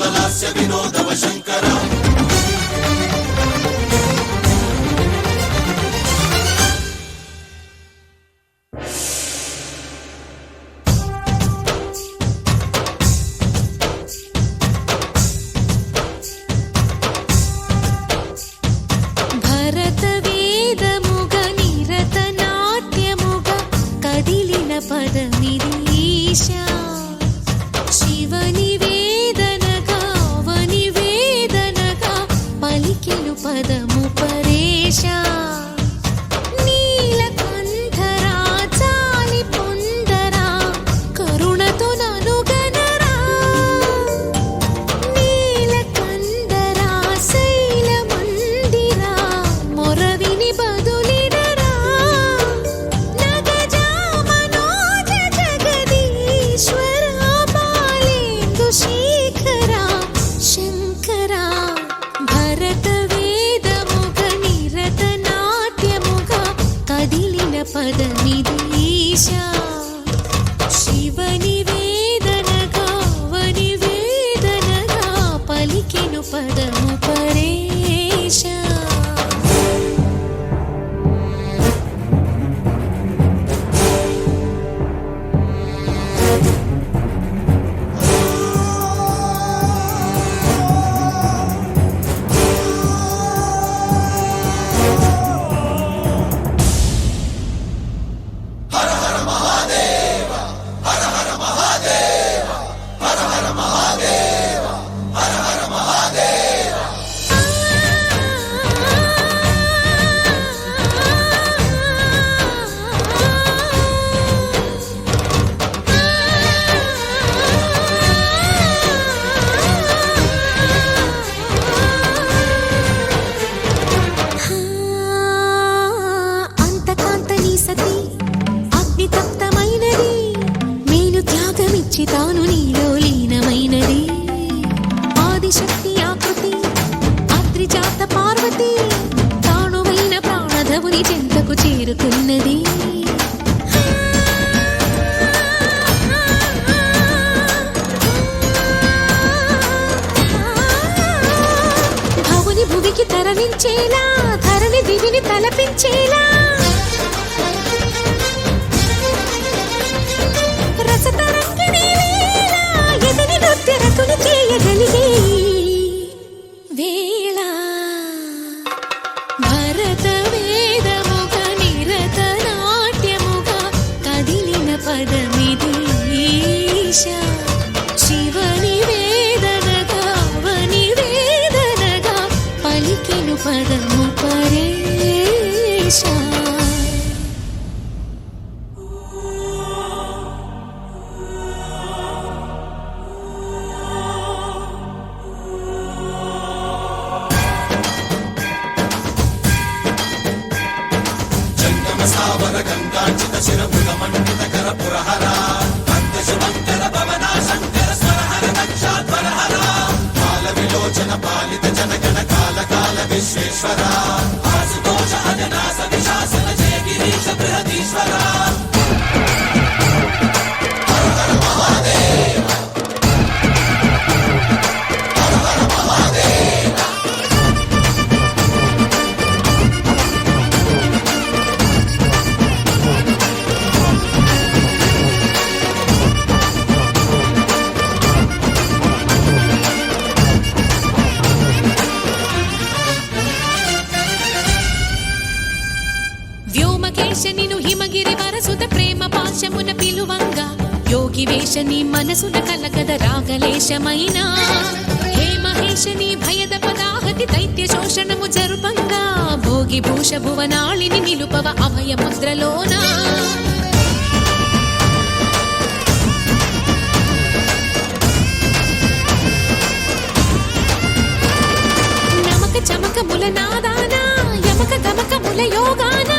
हास्यलास्य विनोदव शङ्कर తాను నీలో లీనమైనది ఆదిశక్తి ఆకృతి అద్రిజాత పార్వతి తానువైన ప్రాణధవుని చెంతకు చేరుతున్నది భవుని భువికి తరలించేలా ధరణి దివిని తలపించేలా పదము పరేశ జంగమ సావర గంగార్చిత శిరముల మండిత కర పురహర అంత శుభంకర భవనా శంకర స్వరహర దక్షాధ్వరహర కాల విలోచన పాలిత జనగణ కాల కాల విశ్వేశ్వర ఆశుతోష అజనాస విశాసన జయ గిరీశ బృహదీశ్వర హర హర మహాదేవ హర హర మహాదేవ వ్యోమకేశనిను హిమగిరి వరసుత ప్రేమ పాశమున పిలువంగా యోగి వేషని మనసున కలకద రాగలేశమైనా హే మహేశని భయద పదాహతి దైత్య శోషణము జరుపంగా భోగి భూష భువనాళిని నిలుపవ అభయ ముద్రలోన నమక చమక ముల నాదాన యమక గమక ముల యోగాన